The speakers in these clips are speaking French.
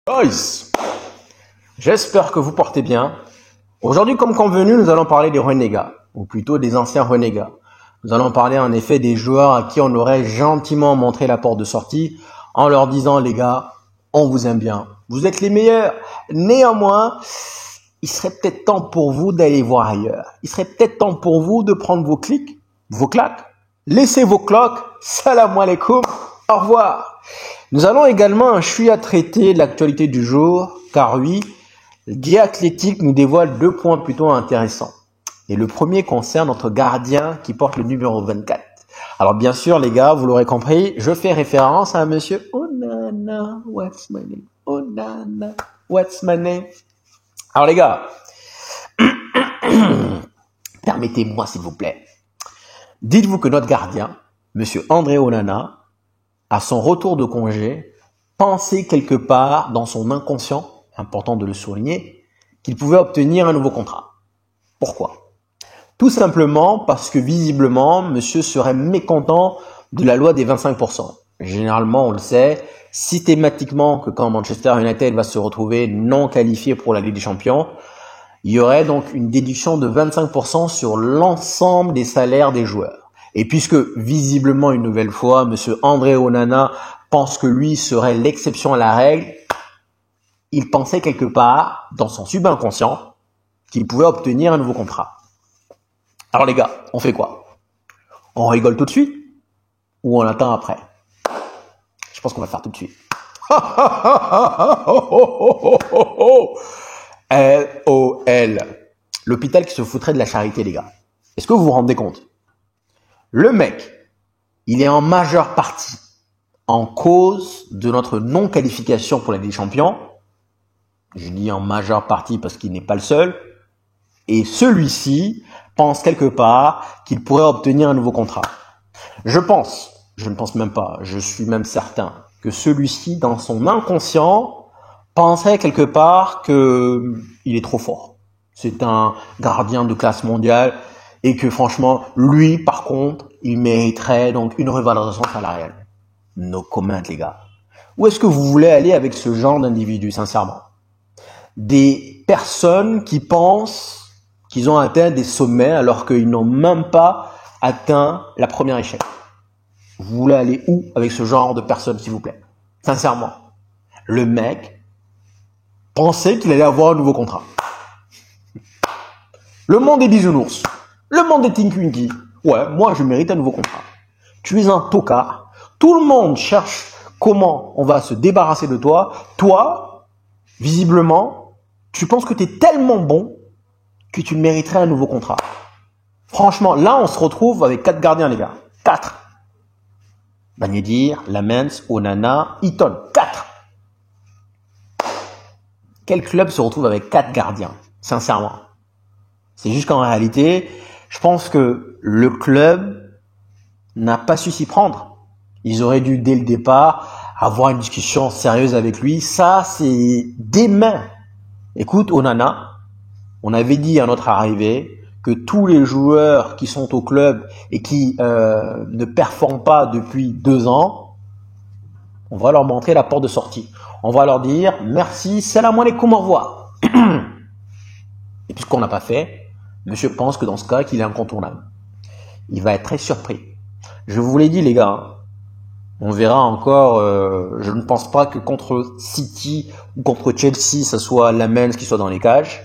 Boys, j'espère que vous portez bien. Aujourd'hui, comme convenu, nous allons parler des renégats, ou plutôt des anciens renégats. Nous allons parler en effet des joueurs à qui on aurait gentiment montré la porte de sortie en leur disant, les gars, on vous aime bien, vous êtes les meilleurs. Néanmoins, il serait peut-être temps pour vous d'aller voir ailleurs. Il serait peut-être temps pour vous de prendre vos clics, vos claques, laissez vos cloques, salam alaikum, au revoir. Nous allons également à traiter l'actualité du jour, car oui, Guy Athlétique nous dévoile 2 points plutôt intéressants. Et le premier concerne notre gardien qui porte le numéro 24. Alors bien sûr les gars, vous l'aurez compris, je fais référence à un monsieur Onana, what's my name? Onana, what's my name? Alors les gars, permettez-moi s'il vous plaît. Dites-vous que notre gardien, monsieur André Onana, à son retour de congé, pensait quelque part dans son inconscient, important de le souligner, qu'il pouvait obtenir un nouveau contrat. Pourquoi? Tout simplement parce que visiblement, monsieur serait mécontent de la loi des 25%. Généralement, on le sait, systématiquement que quand Manchester United va se retrouver non qualifié pour la Ligue des Champions, il y aurait donc une déduction de 25% sur l'ensemble des salaires des joueurs. Et puisque visiblement une nouvelle fois, monsieur André Onana pense que lui serait l'exception à la règle, il pensait quelque part, dans son subconscient, qu'il pouvait obtenir un nouveau contrat. Alors les gars, on fait quoi? On rigole tout de suite ou on attend après? Je pense qu'on va le faire tout de suite. LOL. L'hôpital qui se foutrait de la charité, les gars. Est-ce que vous vous rendez compte? Le mec, il est en majeure partie en cause de notre non-qualification pour la Ligue des Champions. Je dis en majeure partie parce qu'il n'est pas le seul. Et celui-ci pense quelque part qu'il pourrait obtenir un nouveau contrat. Je ne pense même pas, je suis même certain que celui-ci, dans son inconscient, penserait quelque part que il est trop fort. C'est un gardien de classe mondiale. Et que franchement, lui, par contre, il mériterait donc une revalorisation salariale. No comment, les gars. Où est-ce que vous voulez aller avec ce genre d'individu, sincèrement? Des personnes qui pensent qu'ils ont atteint des sommets alors qu'ils n'ont même pas atteint la première échelle. Vous voulez aller où avec ce genre de personnes, s'il vous plaît? Sincèrement. Le mec pensait qu'il allait avoir un nouveau contrat. Le monde est bisounours. Le monde est Tinky. Ouais, moi je mérite un nouveau contrat. Tu es un tocard. Tout le monde cherche comment on va se débarrasser de toi. Toi, visiblement, tu penses que tu es tellement bon que tu mériterais un nouveau contrat. Franchement, là on se retrouve avec 4 gardiens, les gars. 4. Bagnedir, Lamens, Onana, Eaton. 4. Quel club se retrouve avec 4 gardiens? Sincèrement. C'est juste qu'en réalité, je pense que le club n'a pas su s'y prendre. Ils auraient dû, dès le départ, avoir une discussion sérieuse avec lui. Ça, c'est demain. Écoute, Onana, on avait dit à notre arrivée que tous les joueurs qui sont au club et qui ne performent pas depuis 2 ans, on va leur montrer la porte de sortie. On va leur dire merci, salam alaikum, au revoir. Et puisqu'on n'a pas fait, monsieur pense que dans ce cas, qu'il est incontournable. Il va être très surpris. Je vous l'ai dit, les gars, on verra encore. Je ne pense pas que contre City ou contre Chelsea, ça soit Lamens qui soit dans les cages.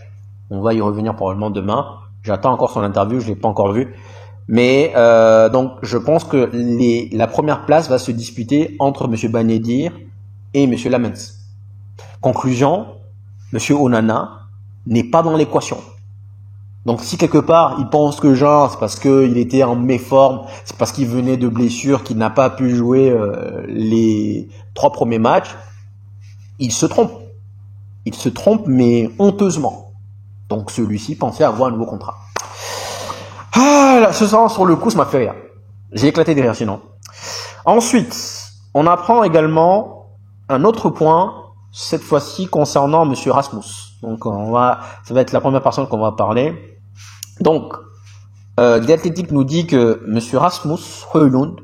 On va y revenir probablement demain. J'attends encore son interview, je l'ai pas encore vu. Mais donc, je pense que la première place va se disputer entre monsieur Bagnedir et monsieur Lamens. Conclusion, monsieur Onana n'est pas dans l'équation. Donc si quelque part il pense que genre c'est parce qu'il était en méforme, c'est parce qu'il venait de blessure qu'il n'a pas pu jouer les 3 premiers matchs, il se trompe. Il se trompe mais honteusement. Donc celui-ci pensait avoir un nouveau contrat. Ah là, ce soir sur le coup ça m'a fait rire. J'ai éclaté de rire sinon. Ensuite, on apprend également un autre point, cette fois-ci concernant monsieur Rasmus. Donc ça va être la première personne qu'on va parler. Donc, Diathlétique nous dit que monsieur Rasmus Højlund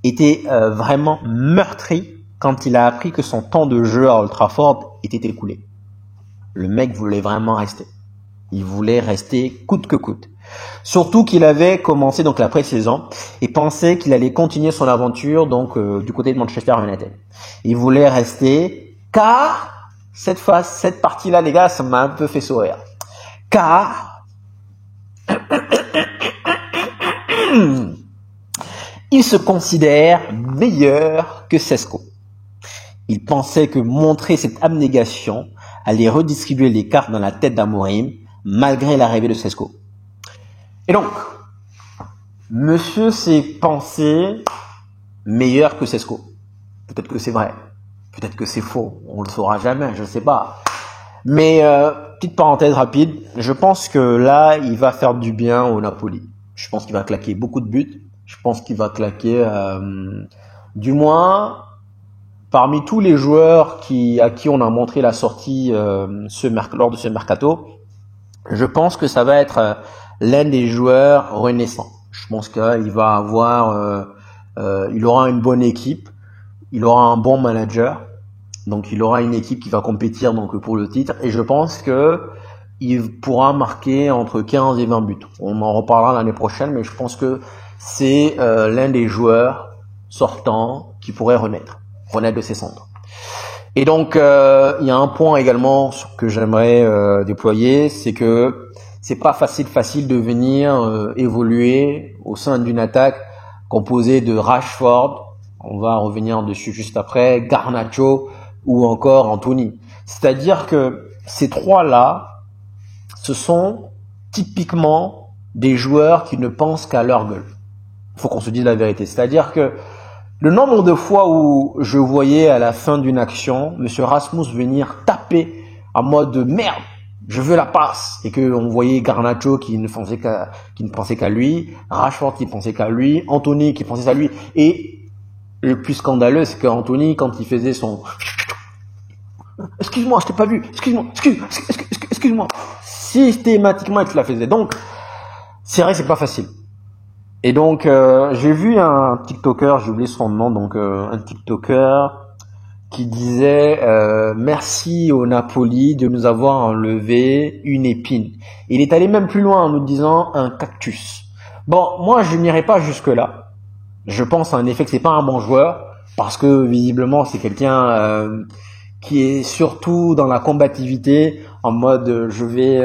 était vraiment meurtri quand il a appris que son temps de jeu à Old Trafford était écoulé. Le mec voulait vraiment rester. Il voulait rester coûte que coûte. Surtout qu'il avait commencé donc la pré-saison et pensait qu'il allait continuer son aventure donc du côté de Manchester United. Il voulait rester car cette partie-là, les gars, ça m'a un peu fait sourire. Car il se considère meilleur que Šeško. Il pensait que montrer cette abnégation allait redistribuer les cartes dans la tête d'Amorim malgré l'arrivée de Šeško. Et donc, monsieur s'est pensé meilleur que Šeško. Peut-être que c'est vrai, peut-être que c'est faux, on le saura jamais, je ne sais pas. Mais petite parenthèse rapide, je pense que là, il va faire du bien au Napoli. Je pense qu'il va claquer beaucoup de buts. Je pense qu'il va claquer, du moins, parmi tous les joueurs à qui on a montré la sortie lors de ce mercato, je pense que ça va être l'un des joueurs renaissants. Je pense qu'il va avoir, il aura une bonne équipe, il aura un bon manager, donc il aura une équipe qui va compétir donc pour le titre, et je pense que il pourra marquer entre 15 et 20 buts. On en reparlera l'année prochaine, mais je pense que c'est l'un des joueurs sortants qui pourrait renaître de ses cendres. Et donc il y a un point également que j'aimerais déployer, c'est que c'est pas facile de venir évoluer au sein d'une attaque composée de Rashford, on va revenir dessus juste après, Garnacho ou encore Anthony. C'est-à-dire que ces trois-là, ce sont typiquement des joueurs qui ne pensent qu'à leur gueule. Il faut qu'on se dise la vérité. C'est-à-dire que le nombre de fois où je voyais à la fin d'une action, monsieur Rasmus venir taper en mode merde, je veux la passe, et que on voyait Garnacho qui ne pensait qu'à lui, Rashford qui pensait qu'à lui, Anthony qui pensait à lui, et le plus scandaleux, c'est qu'Anthony, quand il faisait son excuse-moi, je t'ai pas vu, excuse-moi, systématiquement il te la faisait. Donc c'est vrai que c'est pas facile. Et donc j'ai vu un TikToker, j'ai oublié son nom, donc un TikToker qui disait merci au Napoli de nous avoir enlevé une épine. Il est allé même plus loin en nous disant un cactus. Bon, moi je n'irai pas jusque là. Je pense en effet que c'est pas un bon joueur parce que visiblement c'est quelqu'un qui est surtout dans la combativité, en mode je vais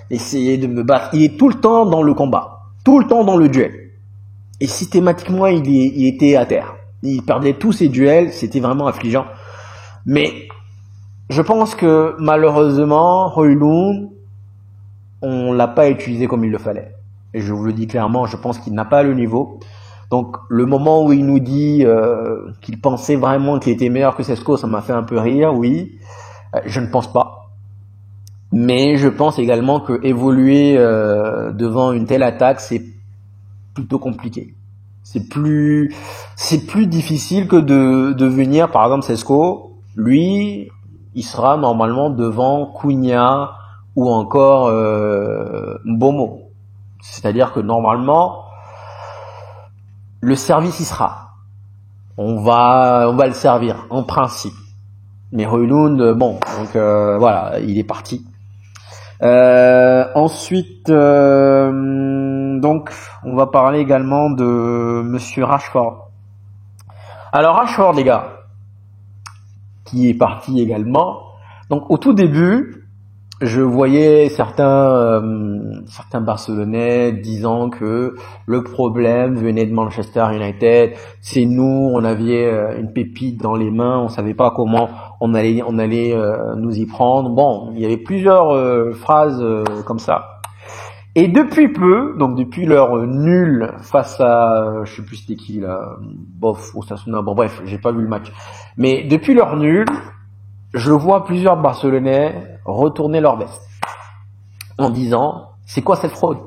essayer de me battre. Il est tout le temps dans le combat, tout le temps dans le duel. Et systématiquement il était à terre. Il perdait tous ses duels, c'était vraiment affligeant. Mais je pense que malheureusement, Højlund, on l'a pas utilisé comme il le fallait. Et je vous le dis clairement, je pense qu'il n'a pas le niveau. Donc le moment où il nous dit qu'il pensait vraiment qu'il était meilleur que Šeško, ça m'a fait un peu rire, oui. Je ne pense pas. Mais je pense également que évoluer devant une telle attaque, c'est plutôt compliqué. C'est plus difficile que de venir, par exemple, Šeško. Lui, il sera normalement devant Cunha ou encore Mbeumo. C'est-à-dire que normalement, le service y sera. On va le servir en principe. Mais Højlund, bon, donc voilà, il est parti. Ensuite, donc, on va parler également de monsieur Rashford. Alors Rashford, les gars, qui est parti également. Donc au tout début, je voyais certains Barcelonais disant que le problème venait de Manchester United. C'est nous, on avait une pépite dans les mains, on savait pas comment on allait nous y prendre. Bon, il y avait plusieurs phrases comme ça. Et depuis peu, donc depuis leur nul face à, je sais plus c'était qui là, bof, Osasuna, bon bref, j'ai pas vu le match. Mais depuis leur nul, je vois plusieurs Barcelonais retourner leur veste en disant, c'est quoi cette fraude?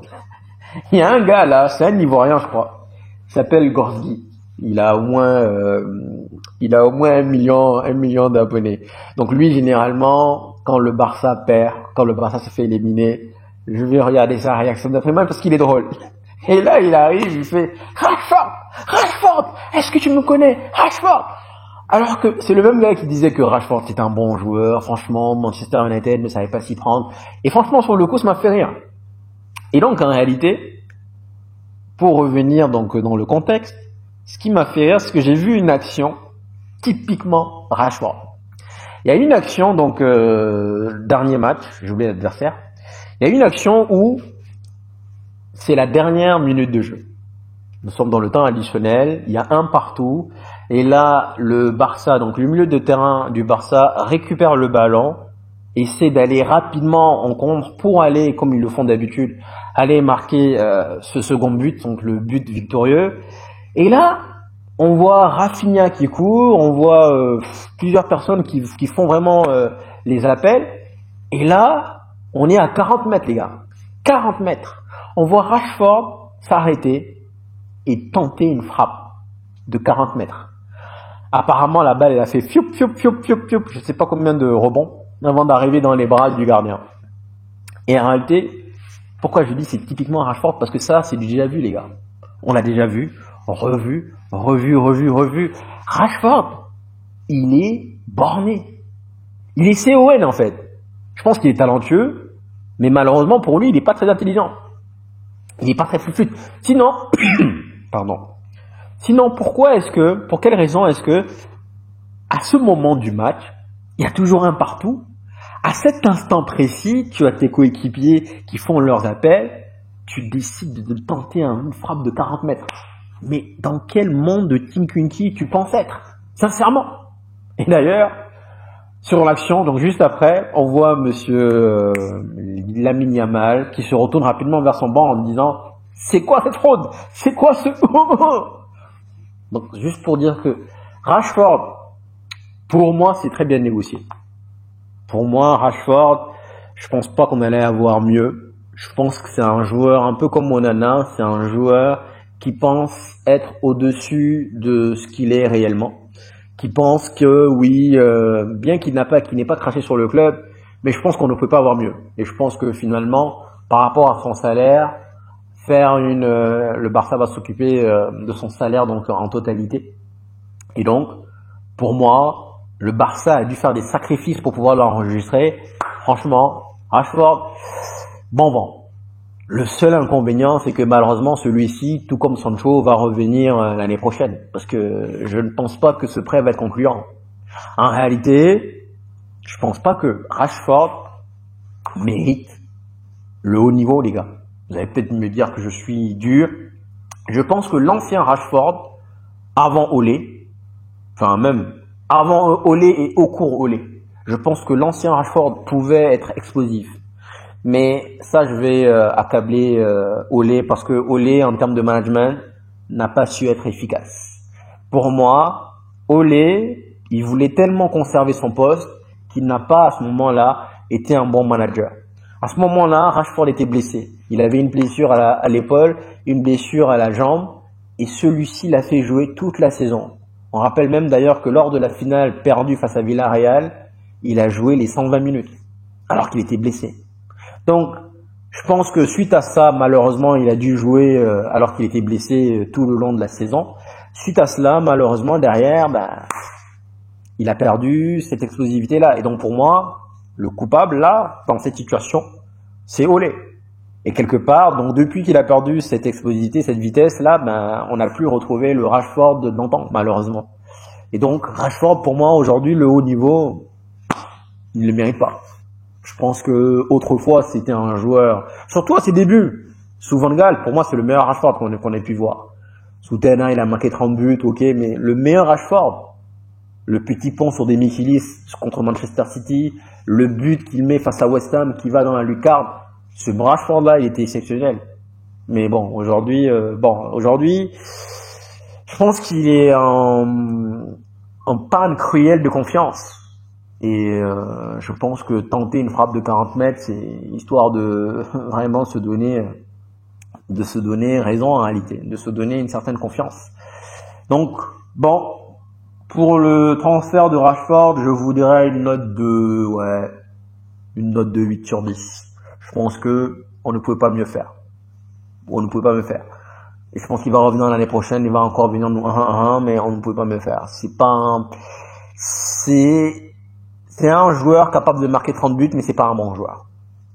Il y a un gars là, c'est un Ivoirien je crois, il s'appelle Gorski. Il a au moins 1 million d'abonnés. Donc lui généralement, quand le Barça perd, quand le Barça se fait éliminer, je vais regarder sa réaction d'après-match parce qu'il est drôle. Et là, il arrive, il fait Rashford, est-ce que tu me connais, Rashford? Alors que c'est le même gars qui disait que Rashford c'est un bon joueur, franchement, Manchester United ne savait pas s'y prendre. Et franchement, sur le coup, ça m'a fait rire. Et donc, en réalité, pour revenir donc dans le contexte, ce qui m'a fait rire, c'est que j'ai vu une action typiquement Rashford. Il y a une action, donc, dernier match, j'ai oublié l'adversaire. Il y a une action où c'est la dernière minute de jeu. Nous sommes dans le temps additionnel, il y a un partout, et là, le Barça, donc le milieu de terrain du Barça, récupère le ballon, essaie d'aller rapidement en contre pour aller, comme ils le font d'habitude, aller marquer ce second but, donc le but victorieux. Et là, on voit Rafinha qui court, on voit plusieurs personnes qui font vraiment les appels, et là, on est à 40 mètres les gars, 40 mètres. On voit Rashford s'arrêter et tenter une frappe de 40 mètres. Apparemment, la balle, elle a fait fioup, fioup, fioup, fioup, fioup, je sais pas combien de rebonds avant d'arriver dans les bras du gardien. Et en réalité, pourquoi je dis c'est typiquement Rashford? Parce que ça, c'est du déjà vu, les gars. On l'a déjà vu, revu. Rashford, il est borné. Il est CON, en fait. Je pense qu'il est talentueux, mais malheureusement, pour lui, il n'est pas très intelligent. Il n'est pas très flûte. Sinon, pardon. Sinon, pour quelle raison est-ce que, à ce moment du match, il y a toujours un partout, à cet instant précis, tu as tes coéquipiers qui font leurs appels, tu décides de tenter une frappe de 40 mètres. Mais dans quel monde de Team Quincy tu penses être? Sincèrement. Et d'ailleurs, sur l'action, donc juste après, on voit monsieur Lamine Yamal qui se retourne rapidement vers son banc en disant « C'est quoi cette fraude? C'est quoi ce... » Donc juste pour dire que Rashford, pour moi, c'est très bien négocié. Pour moi, Rashford, je pense pas qu'on allait avoir mieux. Je pense que c'est un joueur un peu comme Onana, c'est un joueur qui pense être au-dessus de ce qu'il est réellement, qui pense que oui, bien qu'il n'ait pas craché sur le club, mais je pense qu'on ne peut pas avoir mieux. Et je pense que finalement, par rapport à son salaire, le Barça va s'occuper de son salaire donc en totalité. Et donc, pour moi, le Barça a dû faire des sacrifices pour pouvoir l'enregistrer. Franchement, Rashford, bon vent. Le seul inconvénient, c'est que malheureusement, celui-ci, tout comme Sancho, va revenir l'année prochaine. Parce que je ne pense pas que ce prêt va être concluant. En réalité, je pense pas que Rashford mérite le haut niveau, les gars. Vous allez peut-être me dire que je suis dur. Je pense que l'ancien Rashford, avant Olé, enfin même avant Olé et au cours Olé, je pense que l'ancien Rashford pouvait être explosif. Mais ça, je vais accabler Olé parce que Olé, en termes de management, n'a pas su être efficace. Pour moi, Olé, il voulait tellement conserver son poste qu'il n'a pas à ce moment-là été un bon manager. À ce moment-là, Rashford était blessé. Il avait une blessure à l'épaule, une blessure à la jambe, et celui-ci l'a fait jouer toute la saison. On rappelle même d'ailleurs que lors de la finale perdue face à Villarreal, il a joué les 120 minutes, alors qu'il était blessé. Donc, je pense que suite à ça, malheureusement, il a dû jouer alors qu'il était blessé tout le long de la saison. Suite à cela, malheureusement, derrière, il a perdu cette explosivité-là. Et donc, pour moi, le coupable, là, dans cette situation, c'est Olé. Et quelque part, donc depuis qu'il a perdu cette explosivité, cette vitesse-là, on n'a plus retrouvé le Rashford d'antan, malheureusement. Et donc, Rashford, pour moi, aujourd'hui, le haut niveau, il ne le mérite pas. Je pense que autrefois, c'était un joueur, surtout à ses débuts. Sous Van Gaal, pour moi, c'est le meilleur Rashford qu'on ait pu voir. Sous Ten Hag, il a marqué 30 buts, ok, mais le meilleur Rashford, le petit pont sur des Michelis contre Manchester City, le but qu'il met face à West Ham, qui va dans la lucarne, ce Rashford-là, il était exceptionnel. Mais bon, aujourd'hui, je pense qu'il est en panne cruelle de confiance. Et je pense que tenter une frappe de 40 mètres, c'est histoire de vraiment se donner raison en réalité, de se donner une certaine confiance. Donc, bon, pour le transfert de Rashford, je vous dirais une note de 8 sur 10. Je pense que on ne pouvait pas mieux faire. Et je pense qu'il va revenir l'année prochaine, il va encore venir nous 1-1, mais on ne pouvait pas me le faire. C'est un joueur capable de marquer 30 buts, mais c'est pas un bon joueur.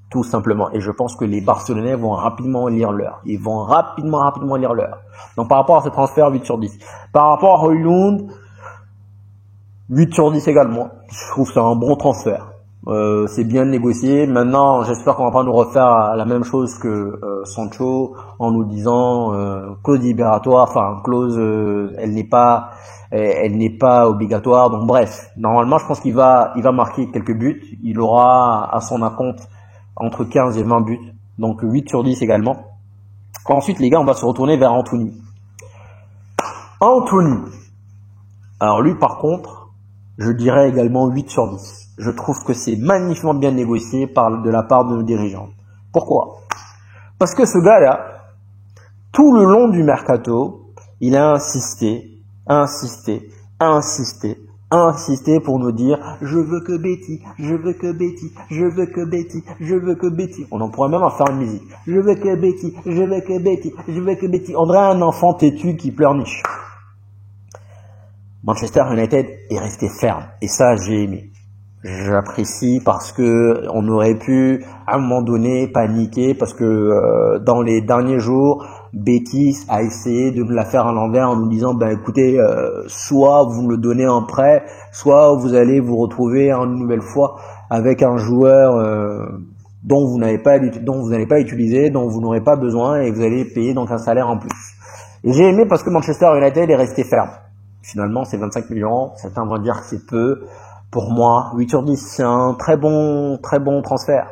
Tout simplement. Et je pense que les Barcelonais vont rapidement lire l'heure. Ils vont rapidement lire l'heure. Donc par rapport à ce transfert, 8 sur 10. Par rapport à Højlund, 8 sur 10 également. Je trouve que c'est un bon transfert. C'est bien négocié. Maintenant, j'espère qu'on va pas nous refaire la même chose que Sancho en nous disant clause libératoire. Enfin, clause, elle n'est pas obligatoire. Donc bref, normalement, je pense qu'il va marquer quelques buts. Il aura à son acompte entre 15 et 20 buts. Donc 8 sur 10 également. Ensuite, les gars, on va se retourner vers Anthony. Alors lui, par contre, je dirais également 8 sur 10. Je trouve que c'est magnifiquement bien négocié de la part de nos dirigeants. Pourquoi? Parce que ce gars-là, tout le long du mercato, il a insisté pour nous dire « Je veux que Betty, je veux que Betty, je veux que Betty, je veux que Betty ». On en pourrait même en faire une musique. « Je veux que Betty, je veux que Betty, je veux que Betty ». On dirait un enfant têtu qui pleurniche. Manchester United est resté ferme. Et ça, j'ai aimé. J'apprécie parce que on aurait pu à un moment donné paniquer parce que dans les derniers jours, Betis a essayé de me la faire à l'envers en nous disant ben écoutez, soit vous me le donnez en prêt, soit vous allez vous retrouver une nouvelle fois avec un joueur dont vous n'allez pas utiliser, dont vous n'aurez pas besoin et vous allez payer donc un salaire en plus. Et j'ai aimé parce que Manchester United est resté ferme. Finalement, c'est 25 millions. Certains vont dire que c'est peu. Pour moi, 8 sur 10, c'est un très bon transfert.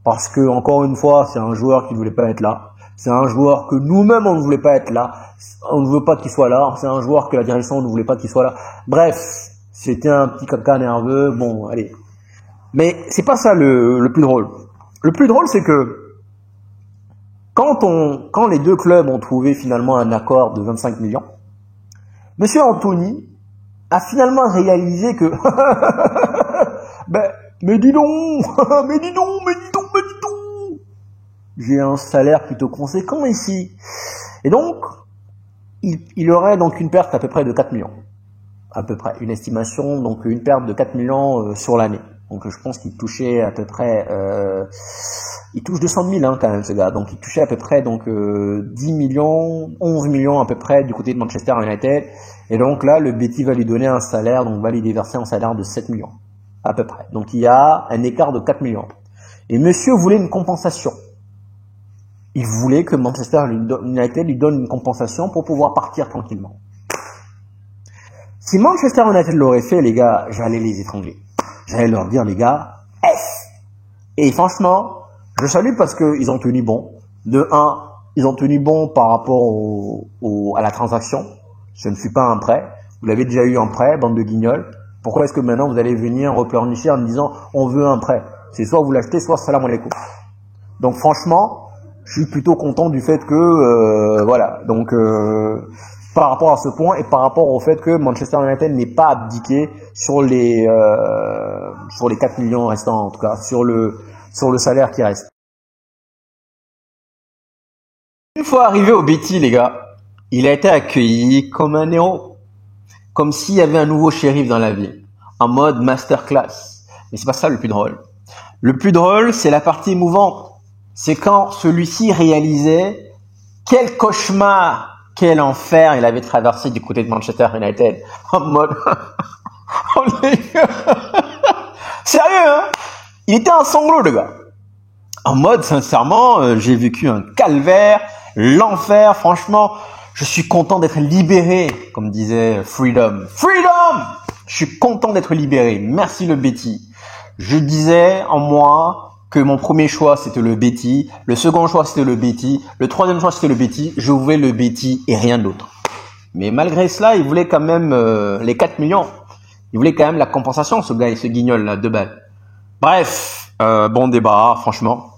Parce que, encore une fois, c'est un joueur qui ne voulait pas être là. C'est un joueur que nous-mêmes, on ne voulait pas être là. On ne veut pas qu'il soit là. C'est un joueur que la direction ne voulait pas qu'il soit là. Bref, c'était un petit caca nerveux. Bon, allez. Mais c'est pas ça le plus drôle. Le plus drôle, c'est que quand les deux clubs ont trouvé finalement un accord de 25 millions, Monsieur Anthony a finalement réalisé que mais dis donc, j'ai un salaire plutôt conséquent ici. Et donc, il aurait donc une perte à peu près de 4 millions. À peu près, une estimation, donc une perte de 4 millions sur l'année. Donc je pense qu'il touchait à peu près, il touche 200 000 quand même ce gars. Donc il touchait à peu près 10 millions, 11 millions à peu près du côté de Manchester United. Et donc là, le Betty va lui donner un salaire, donc va lui déverser un salaire de 7 millions à peu près. Donc il y a un écart de 4 millions. Et monsieur voulait une compensation. Il voulait que Manchester United lui donne une compensation pour pouvoir partir tranquillement. Si Manchester United l'aurait fait, les gars, j'allais les étrangler. J'allais leur dire, les gars, F. Et franchement, je salue parce qu'ils ont tenu bon. De 1, ils ont tenu bon par rapport à la transaction. Ce ne fut pas un prêt. Vous l'avez déjà eu en prêt, bande de guignols. Pourquoi est-ce que maintenant vous allez venir repleurnicher en disant, on veut un prêt? C'est soit vous l'achetez, soit salam alaikum. Donc franchement, je suis plutôt content du fait que, voilà. Donc, par rapport à ce point et par rapport au fait que Manchester United n'est pas abdiqué sur les 4 millions restants, en tout cas, sur le salaire qui reste. Une fois arrivé au Betty, les gars, il a été accueilli comme un héros. Comme s'il y avait un nouveau shérif dans la ville. En mode masterclass. Mais c'est pas ça le plus drôle. Le plus drôle, c'est la partie émouvante. C'est quand celui-ci réalisait quel cauchemar, quel enfer il avait traversé du côté de Manchester United. En mode... Sérieux, hein? Il était un sanglot, le gars. En mode, sincèrement, j'ai vécu un calvaire, l'enfer, franchement... Je suis content d'être libéré, comme disait Freedom. Freedom! Je suis content d'être libéré. Merci le Betty. Je disais en moi que mon premier choix c'était le Betty, le second choix c'était le Betty, le troisième choix c'était le Betty. Je voulais le Betty et rien d'autre. Mais malgré cela, il voulait quand même les 4 millions. Il voulait quand même la compensation, ce gars, ce guignol là, 2 balles. Bref, bon débarras, franchement.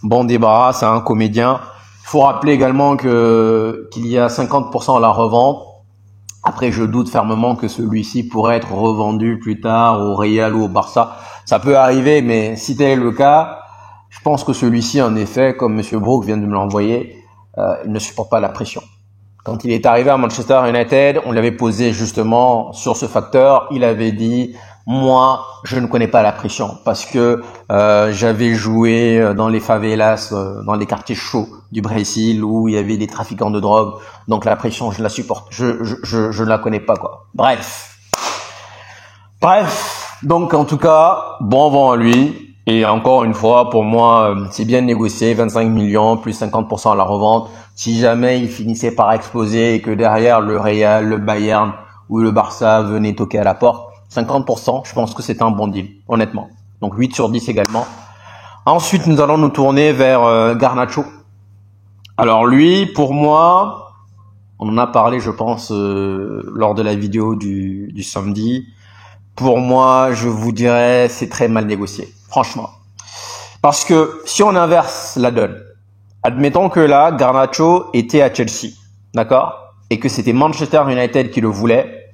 Bon débarras, c'est un comédien. Il faut rappeler également qu'il y a 50% à la revente. Après, je doute fermement que celui-ci pourrait être revendu plus tard au Real ou au Barça. Ça peut arriver, mais si tel est le cas, Je pense que celui-ci, en effet, comme Monsieur Brook vient de me l'envoyer, il ne supporte pas la pression. Quand il est arrivé à Manchester United, on l'avait posé justement sur ce facteur. Il avait dit, moi, je ne connais pas la pression parce que j'avais joué dans les favelas, dans les quartiers chauds du Brésil où il y avait des trafiquants de drogue. Donc la pression, je la supporte. Je ne la connais pas, quoi. Bref. Donc en tout cas, bon vent à lui. Et encore une fois, pour moi, c'est bien négocié, 25 millions plus 50% à la revente. Si jamais il finissait par exploser et que derrière le Real, le Bayern ou le Barça venaient toquer à la porte, 50%, je pense que c'est un bon deal, honnêtement. Donc 8 sur 10 également. Ensuite, nous allons nous tourner vers Garnacho. Alors lui, pour moi, on en a parlé, je pense, lors de la vidéo du samedi. Pour moi, je vous dirais, c'est très mal négocié, franchement. Parce que si on inverse la donne, admettons que là, Garnacho était à Chelsea, d'accord? Et que c'était Manchester United qui le voulait,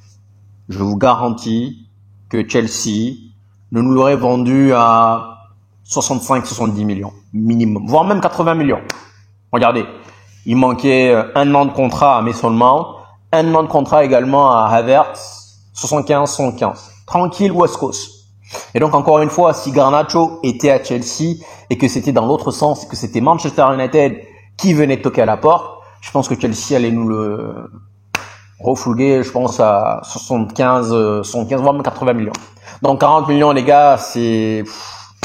je vous garantis que Chelsea ne nous l'aurait vendu à 65-70 millions, minimum, voire même 80 millions. Regardez, il manquait un an de contrat à Mason Mount, un an de contrat également à Havertz, 75-75. Tranquille West Coast. Et donc encore une fois, si Garnacho était à Chelsea et que c'était dans l'autre sens, que c'était Manchester United qui venait toquer à la porte, je pense que Chelsea allait nous le refouler, je pense à 75, voire même 80 millions. Donc 40 millions les gars, c'est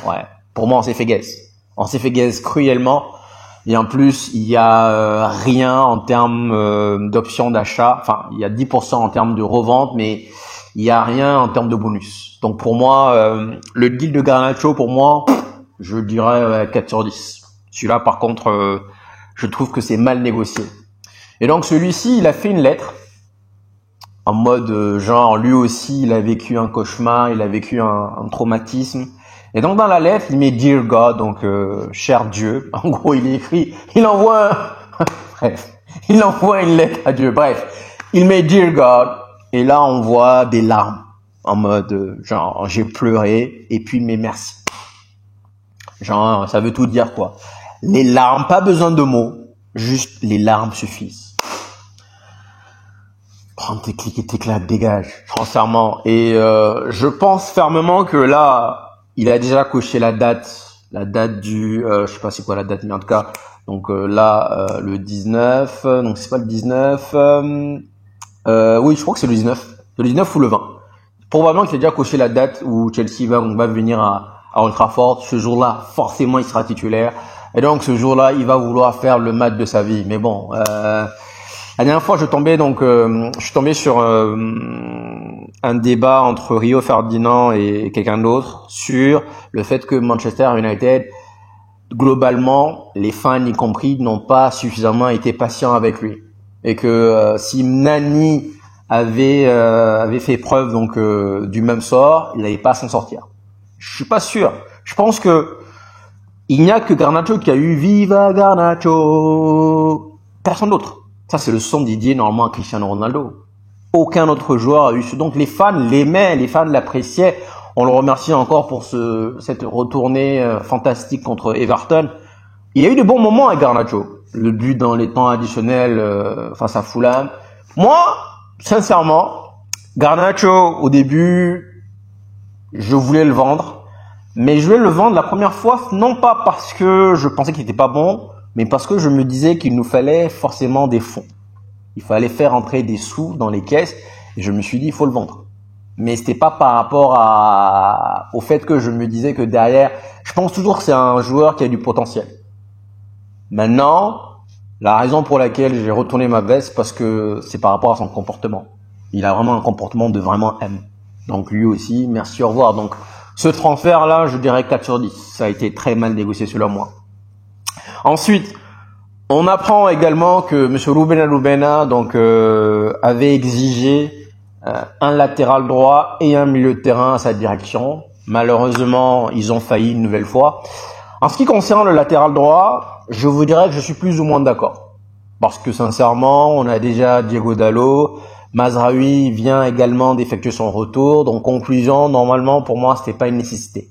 ouais, pour moi on s'est fait gaze. On s'est fait gaze cruellement. Et en plus, il y a rien en termes d'options d'achat. Enfin, il y a 10% en termes de revente, mais il y a rien en termes de bonus. Donc pour moi, le deal de Garnacho, pour moi, je dirais 4 sur 10. Celui-là, par contre, je trouve que c'est mal négocié. Et donc celui-ci, il a fait une lettre en mode genre, lui aussi, il a vécu un cauchemar, il a vécu un traumatisme. Et donc dans la lettre, il met Dear God, donc cher Dieu. En gros, il écrit, il envoie il envoie une lettre à Dieu. Bref, il met Dear God. Et là, on voit des larmes en mode genre j'ai pleuré et puis mais merci. Genre ça veut tout dire quoi. Les larmes, pas besoin de mots, juste les larmes suffisent. Prends tes clics et tes claques, dégage, sincèrement. Et je pense fermement que là, il a déjà coché la date du, je sais pas c'est quoi la date, mais en tout cas, donc là le 19, donc c'est pas le 19. Oui, je crois que c'est le 19. Le 19 ou le 20. Probablement qu'il a déjà coché la date où Chelsea va venir à Old Trafford. Ce jour-là, forcément, il sera titulaire. Et donc, ce jour-là, il va vouloir faire le match de sa vie. Mais bon, la dernière fois, je suis tombé sur un débat entre Rio Ferdinand et quelqu'un d'autre sur le fait que Manchester United, globalement, les fans y compris, n'ont pas suffisamment été patients avec lui. Et que si Nani avait fait preuve donc du même sort, il n'allait pas s'en sortir. Je suis pas sûr. Je pense que il n'y a que Garnacho qui a eu Viva Garnacho. Personne d'autre. Ça c'est le son Didier normalement à Cristiano Ronaldo. Aucun autre joueur a eu ce. Donc les fans l'aimaient, les fans l'appréciaient. On le remercie encore pour cette retournée fantastique contre Everton. Il y a eu de bons moments avec Garnacho. Le but dans les temps additionnels face à Fulham. Moi, sincèrement, Garnacho, au début, je voulais le vendre. Mais je voulais le vendre la première fois, non pas parce que je pensais qu'il était pas bon, mais parce que je me disais qu'il nous fallait forcément des fonds. Il fallait faire entrer des sous dans les caisses. Et je me suis dit, il faut le vendre. Mais c'était pas par rapport au fait que je me disais que derrière, je pense toujours que c'est un joueur qui a du potentiel. Maintenant, la raison pour laquelle j'ai retourné ma veste, parce que c'est par rapport à son comportement. Il a vraiment un comportement de vraiment M. Donc lui aussi, merci, au revoir. Donc ce transfert-là, je dirais 4 sur 10. Ça a été très mal négocié selon moi. Ensuite, on apprend également que M. Rubena donc avait exigé un latéral droit et un milieu de terrain à sa direction. Malheureusement, ils ont failli une nouvelle fois. En ce qui concerne le latéral droit, je vous dirais que je suis plus ou moins d'accord. Parce que sincèrement, on a déjà Diego Dalot, Mazraoui vient également d'effectuer son retour. Donc conclusion, normalement pour moi, c'était pas une nécessité.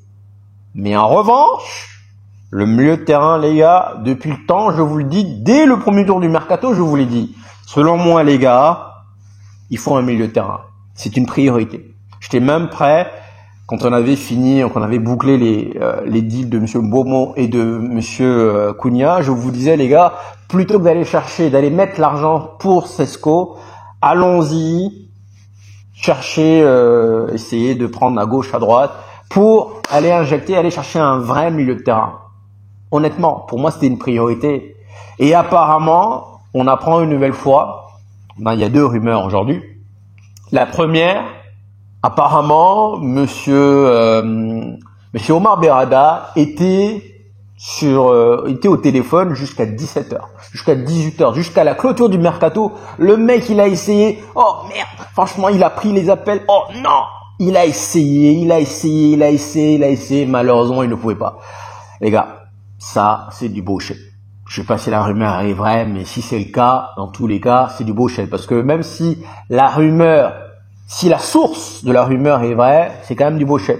Mais en revanche, Le milieu de terrain, les gars, depuis le temps, je vous le dis, dès le premier tour du mercato, je vous l'ai dit. Selon moi, les gars, il faut un milieu de terrain. C'est une priorité. J'étais même prêt, quand on avait fini, quand on avait bouclé les deals de monsieur Bomo et de monsieur Cunha, je vous disais, les gars, plutôt que d'aller chercher, d'aller mettre l'argent pour Sesco, allons-y, chercher, essayer de prendre à gauche, à droite, pour aller injecter, aller chercher un vrai milieu de terrain. Honnêtement, pour moi, c'était une priorité. Et apparemment, on apprend une nouvelle fois, il y a 2 rumeurs aujourd'hui. La première, apparemment, monsieur Omar Berrada était au téléphone jusqu'à 17h, jusqu'à 18h, jusqu'à la clôture du mercato. Le mec, il a essayé. Oh merde, franchement, il a pris les appels. Oh non, il a essayé. Malheureusement, il ne pouvait pas. Les gars, ça, c'est du bullshit. Je sais pas si la rumeur est vraie, mais si c'est le cas, dans tous les cas, c'est du bullshit. Parce que même si la source de la rumeur est vraie, c'est quand même du bullshit.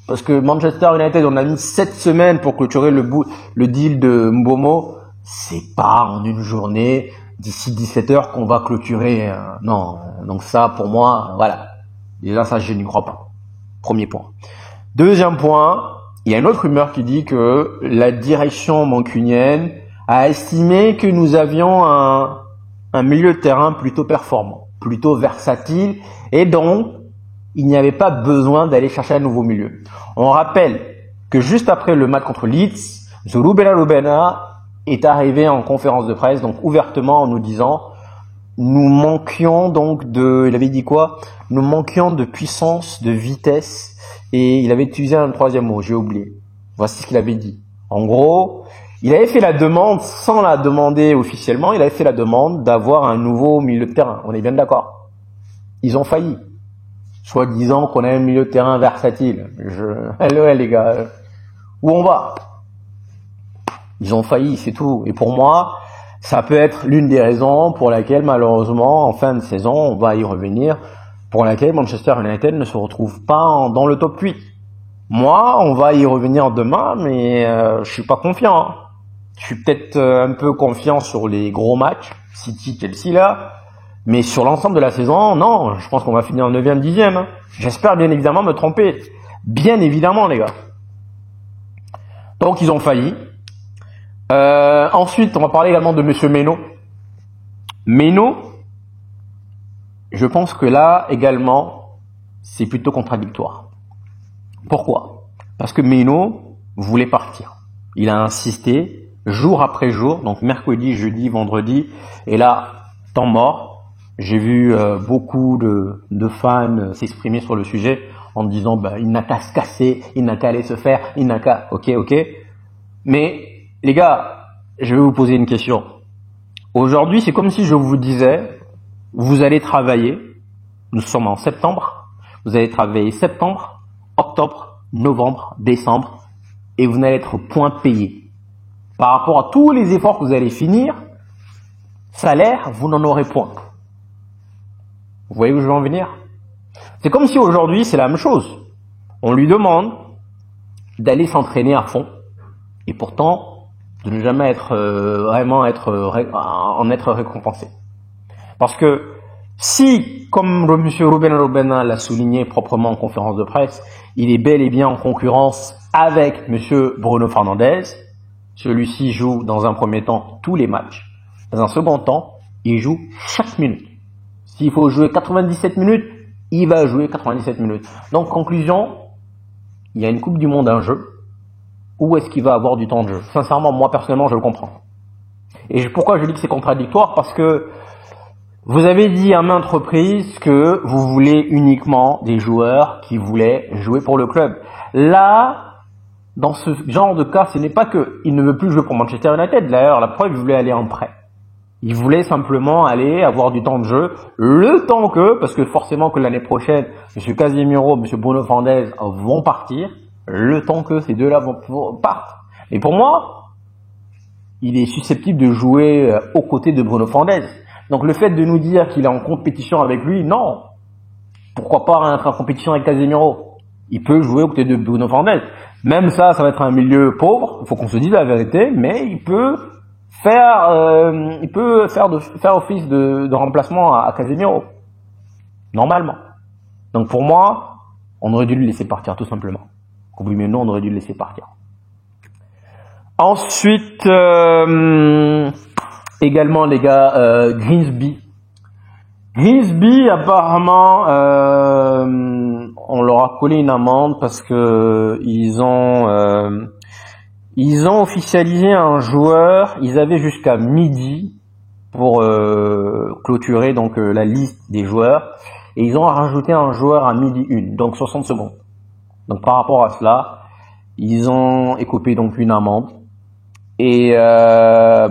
Parce que Manchester United, on a mis 7 semaines pour clôturer le deal de Mbomo. C'est pas en une journée, d'ici 17h, qu'on va clôturer. Non. Donc ça, pour moi, voilà. Déjà, ça, je n'y crois pas. Premier point. Deuxième point, il y a une autre rumeur qui dit que la direction mancunienne a estimé que nous avions un milieu de terrain plutôt performant, plutôt versatile, et donc il n'y avait pas besoin d'aller chercher un nouveau milieu. On rappelle que juste après le match contre Leeds, Ruben Rubena est arrivé en conférence de presse, donc ouvertement en nous disant nous manquions donc il avait dit quoi? Nous manquions de puissance, de vitesse, et il avait utilisé un troisième mot, j'ai oublié. Voici ce qu'il avait dit. En gros, il avait fait la demande sans la demander officiellement, il avait fait la demande d'avoir un nouveau milieu de terrain. On est bien d'accord. Ils ont failli. Soit disant qu'on a un milieu de terrain versatile. LOL les gars. Où on va? Ils ont failli, c'est tout. Et pour moi, ça peut être l'une des raisons pour laquelle malheureusement, en fin de saison, on va y revenir, pour laquelle Manchester United ne se retrouve pas dans le top 8. Moi, on va y revenir demain, mais je suis pas confiant. Hein. Je suis peut-être un peu confiant sur les gros matchs, City, Chelsea là, mais sur l'ensemble de la saison, non, je pense qu'on va finir en 9e, 10e. Hein. J'espère bien évidemment me tromper. Bien évidemment, les gars. Donc, ils ont failli. Ensuite, on va parler également de monsieur Meno. Meno, je pense que là, également, c'est plutôt contradictoire. Pourquoi? Parce que Meno voulait partir. Il a insisté jour après jour, donc mercredi, jeudi, vendredi, et là, temps mort. J'ai vu beaucoup de fans s'exprimer sur le sujet en disant il n'a qu'à se casser, il n'a qu'à aller se faire, il n'a qu'à... Ok. Mais les gars, je vais vous poser une question. Aujourd'hui, c'est comme si je vous disais, vous allez travailler, nous sommes en septembre, vous allez travailler septembre, octobre, novembre, décembre, et vous n'allez être point payé. Par rapport à tous les efforts que vous allez finir, salaire, vous n'en aurez point. Vous voyez où je veux en venir? C'est comme si aujourd'hui, c'est la même chose. On lui demande d'aller s'entraîner à fond, et pourtant, de ne jamais être récompensé. Parce que si, comme M. Ruben Rubena l'a souligné proprement en conférence de presse, il est bel et bien en concurrence avec M. Bruno Fernandes, celui-ci joue dans un premier temps tous les matchs. Dans un second temps, il joue chaque minute. S'il faut jouer 97 minutes, il va jouer 97 minutes. Donc, conclusion, il y a une Coupe du Monde en jeu. Où est-ce qu'il va avoir du temps de jeu? Sincèrement, moi, personnellement, je le comprends. Et pourquoi je dis que c'est contradictoire? Parce que vous avez dit à maintes reprises que vous voulez uniquement des joueurs qui voulaient jouer pour le club. Là, dans ce genre de cas, ce n'est pas qu'il ne veut plus jouer pour Manchester United. D'ailleurs, la preuve, il voulait aller en prêt. Il voulait simplement aller avoir du temps de jeu, le temps parce que forcément que l'année prochaine, M. Casemiro, M. Bruno Fernandes vont partir, le temps que ces deux-là partent. Et pour moi, il est susceptible de jouer aux côtés de Bruno Fernandes. Donc le fait de nous dire qu'il est en compétition avec lui, non. Pourquoi pas être en compétition avec Casemiro? Il peut jouer aux côtés de Bruno Fernandes. Même ça va être un milieu pauvre, faut qu'on se dise la vérité, mais il peut faire office de remplacement à Casemiro, normalement. Donc pour moi, on aurait dû le laisser partir, tout simplement. Oui, mais non, on aurait dû le laisser partir. Ensuite, également les gars, Grimsby. Grimsby, apparemment, on leur a collé une amende parce que ils ont officialisé un joueur. Ils avaient jusqu'à midi pour clôturer donc la liste des joueurs, et ils ont rajouté un joueur à midi 1, donc 60 secondes. Donc par rapport à cela, ils ont écopé donc une amende, et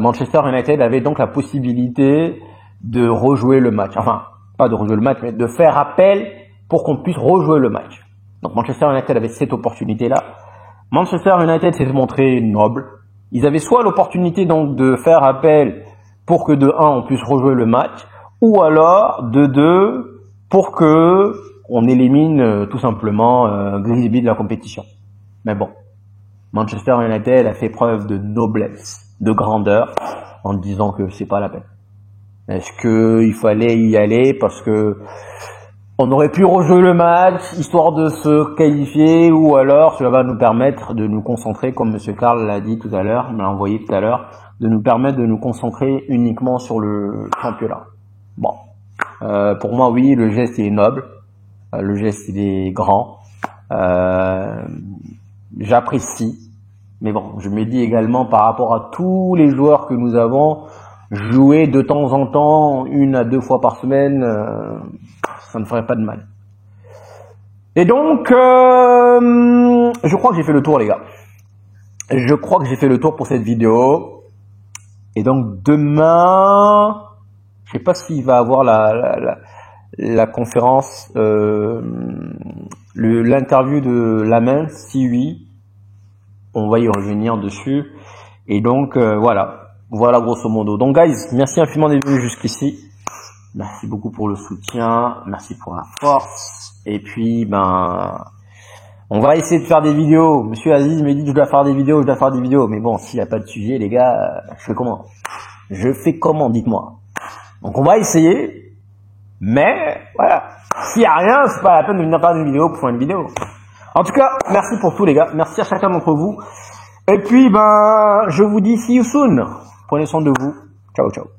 Manchester United avait donc la possibilité de rejouer le match. Enfin, pas de rejouer le match, mais de faire appel pour qu'on puisse rejouer le match. Donc Manchester United avait cette opportunité-là. Manchester United s'est montré noble. Ils avaient soit l'opportunité donc de faire appel pour que de 1 on puisse rejouer le match, ou alors de 2 pour que on élimine tout simplement Grimsby de la compétition. Mais bon, Manchester United a fait preuve de noblesse, de grandeur, en disant que c'est pas la peine. Est-ce qu'il fallait y aller parce que on aurait pu rejouer le match histoire de se qualifier, ou alors cela va nous permettre de nous concentrer, comme Monsieur Karl l'a dit tout à l'heure, me l'a envoyé tout à l'heure, de nous permettre de nous concentrer uniquement sur le championnat. Bon, pour moi oui, le geste est noble, le geste il est grand, j'apprécie, mais bon, je me dis également par rapport à tous les joueurs que nous avons, jouer de temps en temps, 1 à 2 fois par semaine, ça ne ferait pas de mal. Et donc, je crois que j'ai fait le tour, les gars. Je crois que j'ai fait le tour pour cette vidéo. Et donc, demain, je sais pas s'il va avoir la conférence, l'interview de Lamens. Si oui, on va y revenir dessus. Et donc, voilà. Voilà grosso modo. Donc guys, merci infiniment d'être venus jusqu'ici. Merci beaucoup pour le soutien, merci pour la force. Et puis ben, on va essayer de faire des vidéos. Monsieur Aziz me dit que je dois faire des vidéos, Mais bon, s'il n'y a pas de sujet, les gars, je fais comment? Dites-moi. Donc on va essayer. Mais voilà, s'il n'y a rien, c'est pas la peine de venir faire une vidéo pour faire une vidéo. En tout cas, merci pour tout, les gars. Merci à chacun d'entre vous. Et puis ben, je vous dis see you soon. Prenez soin de vous. Ciao, ciao.